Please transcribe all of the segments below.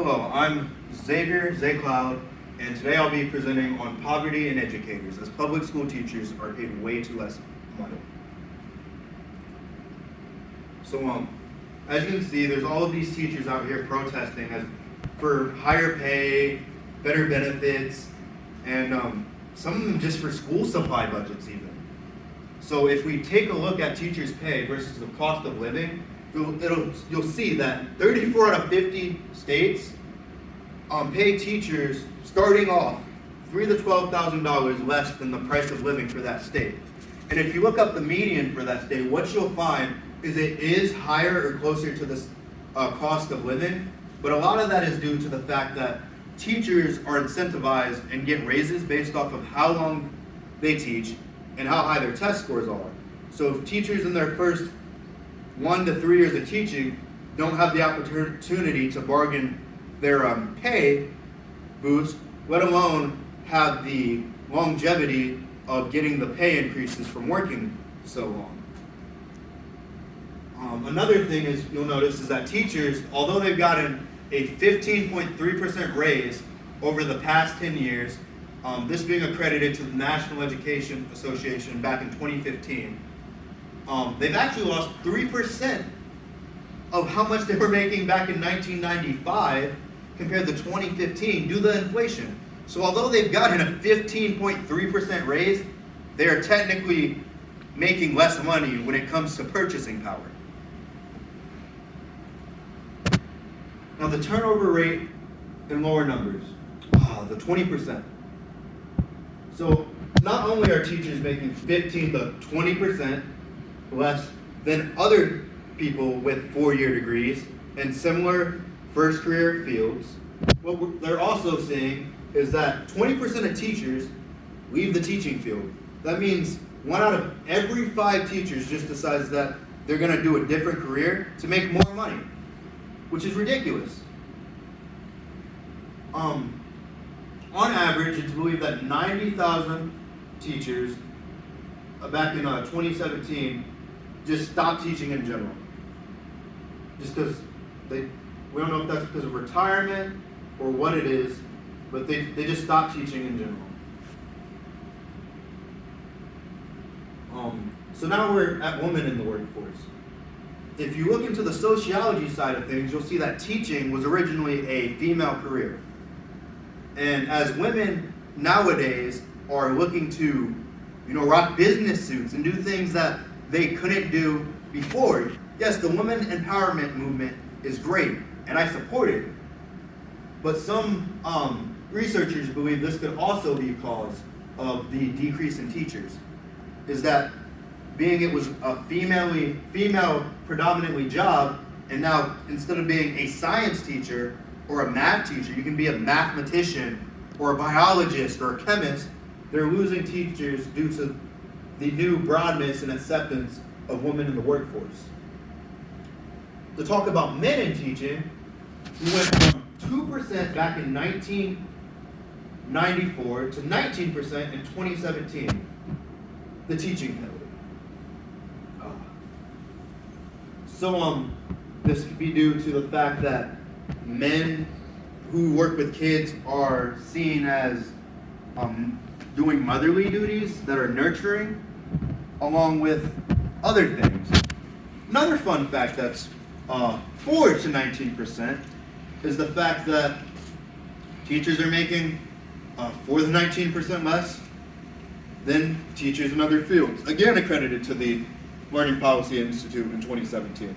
Hello, I'm Xavier Cloud, and today I'll be presenting on poverty and educators, as public school teachers are paid way too less money. So, as you can see, there's all of these teachers out here protesting for higher pay, better benefits, and some of them just for school supply budgets even. So if we take a look at teachers' pay versus the cost of living, you'll see that 34 out of 50 states pay teachers starting off $3,000 to $12,000 less than the price of living for that state. And if you look up the median for that state, what you'll find is it is higher or closer to the cost of living, but a lot of that is due to the fact that teachers are incentivized and get raises based off of how long they teach and how high their test scores are. So if teachers in their first 1 to 3 years of teaching don't have the opportunity to bargain their pay boost, let alone have the longevity of getting the pay increases from working so long. Another thing is you'll notice is that teachers, although they've gotten a 15.3% raise over the past 10 years, this being accredited to the National Education Association back in 2015, they've actually lost 3% of how much they were making back in 1995 compared to 2015 due to inflation. So although they've gotten a 15.3% raise, they are technically making less money when it comes to purchasing power. Now the turnover rate in lower numbers, the 20%. So not only are teachers making 15 to 20% less than other people with 4-year degrees and similar first career fields, what they're also seeing is that 20% of teachers leave the teaching field. That means 1 out of every 5 teachers just decides that they're going to do a different career to make more money, which is ridiculous. On average, it's believed that 90,000 teachers back in 2017 just stopped teaching in general. Just because we don't know if that's because of retirement or what it is, but they just stopped teaching in general. So now we're at women in the workforce. If you look into the sociology side of things, you'll see that teaching was originally a female career. And as women nowadays are looking to, rock business suits and do things that they couldn't do before, yes, the women empowerment movement is great, and I support it. But some researchers believe this could also be a cause of the decrease in teachers, is that being it was a female predominantly job, and now instead of being a science teacher or a math teacher, you can be a mathematician or a biologist or a chemist. They're losing teachers due to the new broadness and acceptance of women in the workforce. To talk about men in teaching, we went from 2% back in 1994 to 19% in 2017, the teaching penalty. So this could be due to the fact that men who work with kids are seen as doing motherly duties that are nurturing, along with other things. Another fun fact that's 4 to 19% is the fact that teachers are making 4 to 19% less than teachers in other fields. Again, accredited to the Learning Policy Institute in 2017.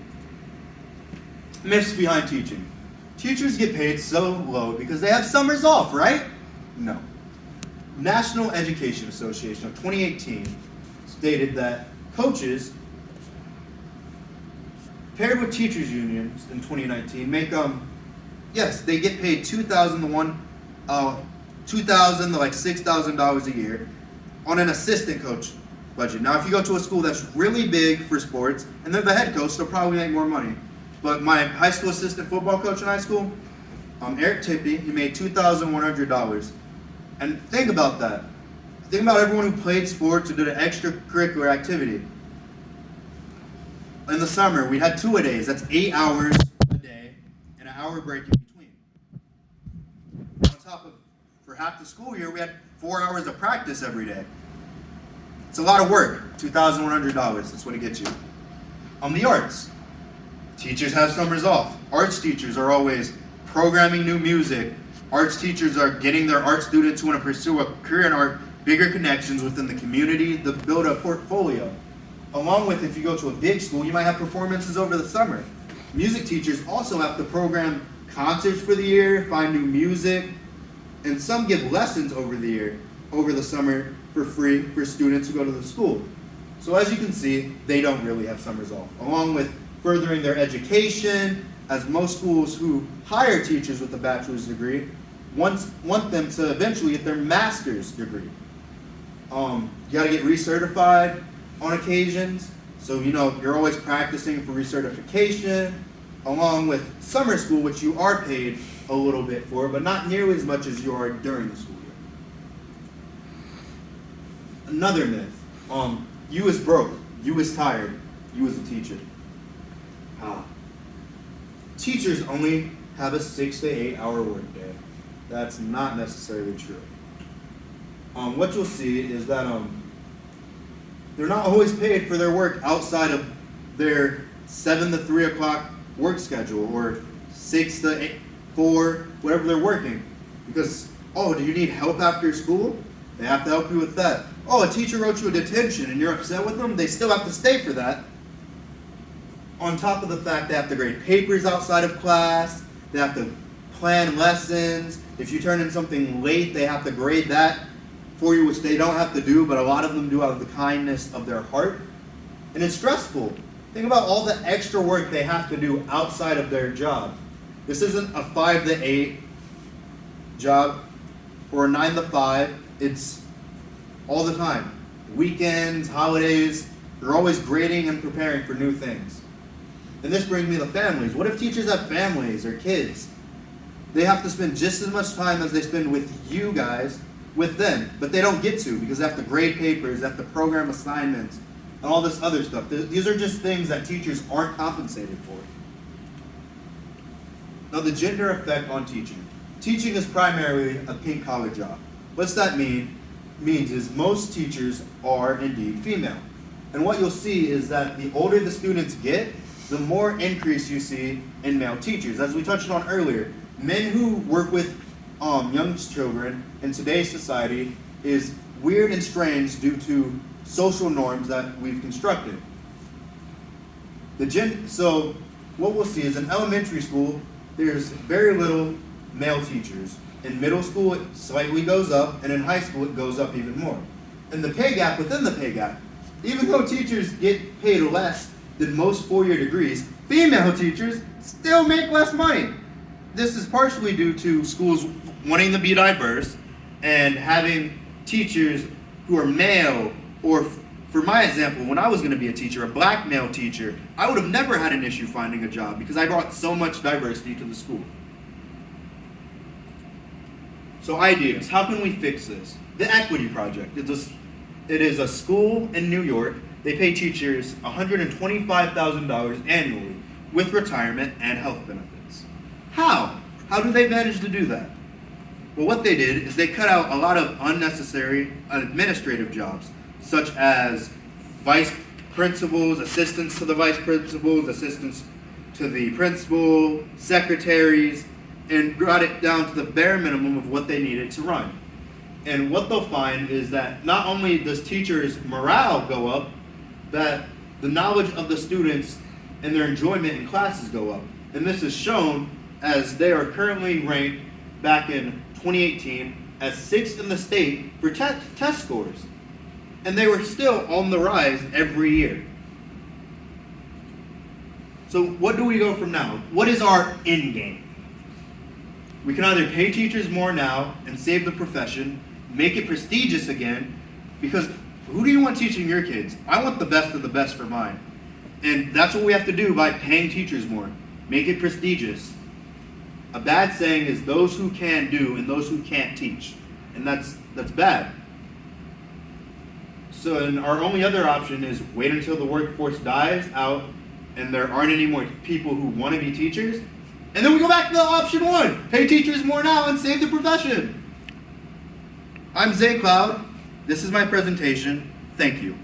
Myths behind teaching. Teachers get paid so low because they have summers off, right? No. National Education Association of 2018 stated that coaches, paired with teachers unions in 2019, make yes, they get paid $2,000 to $6,000 a year on an assistant coach budget. Now, if you go to a school that's really big for sports and they're the head coach, they'll probably make more money. But my high school assistant football coach in high school, Eric Tippy, he made $2,100. And think about that. Think about everyone who played sports or did an extracurricular activity. In the summer, we had 2-a-days. That's 8 hours a day and an hour break in between. top of, for half the school year, we had 4 hours of practice every day. It's a lot of work, $2,100, that's what it gets you. On the arts, teachers have summers off. Arts teachers are always programming new music. Arts teachers are getting their art students who want to pursue a career in art bigger connections within the community to build a portfolio. Along with, if you go to a big school, you might have performances over the summer. Music teachers also have to program concerts for the year, find new music, and some give lessons over the year, over the summer for free for students who go to the school. So as you can see, they don't really have summers off. Along with furthering their education, as most schools who hire teachers with a bachelor's degree want them to eventually get their master's degree. You gotta get recertified on occasions, so you're always practicing for recertification, along with summer school, which you are paid a little bit for, but not nearly as much as you are during the school year. Another myth, you is broke, you is tired, you is a teacher. Teachers only have a 6 to 8 hour workday. That's not necessarily true. What you'll see is that they're not always paid for their work outside of their 7 to 3 o'clock work schedule, or 6 to 8, 4, whatever they're working. Because, do you need help after school? They have to help you with that. A teacher wrote you a detention and you're upset with them? They still have to stay for that. On top of the fact they have to grade papers outside of class, they have to plan lessons. If you turn in something late, they have to grade that for you, which they don't have to do, but a lot of them do out of the kindness of their heart. And it's stressful. Think about all the extra work they have to do outside of their job. This isn't a 5 to 8 job or a 9 to 5. It's all the time. Weekends, holidays, they're always grading and preparing for new things. And this brings me to families. What if teachers have families or kids? They have to spend just as much time as they spend with you guys with them, but they don't get to because they have to grade papers, they have to program assignments, and all this other stuff. These are just things that teachers aren't compensated for. Now, the gender effect on teaching. Teaching is primarily a pink-collar job. What's that mean? Means is most teachers are indeed female. And what you'll see is that the older the students get, the more increase you see in male teachers. As we touched on earlier, men who work with young children in today's society is weird and strange due to social norms that we've constructed. So what we'll see is in elementary school, there's very little male teachers. In middle school, it slightly goes up, and in high school, it goes up even more. And the pay gap within the pay gap, even though teachers get paid less than most four-year degrees, female teachers still make less money. This is partially due to schools wanting to be diverse and having teachers who are male, or for my example, when I was going to be a teacher, a black male teacher, I would have never had an issue finding a job because I brought so much diversity to the school. So ideas, how can we fix this? The Equity Project, it is a school in New York. They pay teachers $125,000 annually with retirement and health benefits. How? How do they manage to do that? Well, what they did is they cut out a lot of unnecessary administrative jobs, such as vice principals, assistants to the vice principals, assistants to the principal, secretaries, and brought it down to the bare minimum of what they needed to run. And what they'll find is that not only does teachers' morale go up, that the knowledge of the students and their enjoyment in classes go up. And this is shown as they are currently ranked back in 2018 as 6th in the state for test scores. And they were still on the rise every year. So what do we go from now? What is our end game? We can either pay teachers more now and save the profession, make it prestigious again, because who do you want teaching your kids? I want the best of the best for mine. And that's what we have to do by paying teachers more. Make it prestigious. A bad saying is those who can do and those who can't teach. And that's bad. So and our only other option is wait until the workforce dies out and there aren't any more people who want to be teachers, And then we go back to the option 1. Pay teachers more now and save the profession. I'm Zay Cloud. This is my presentation. Thank you.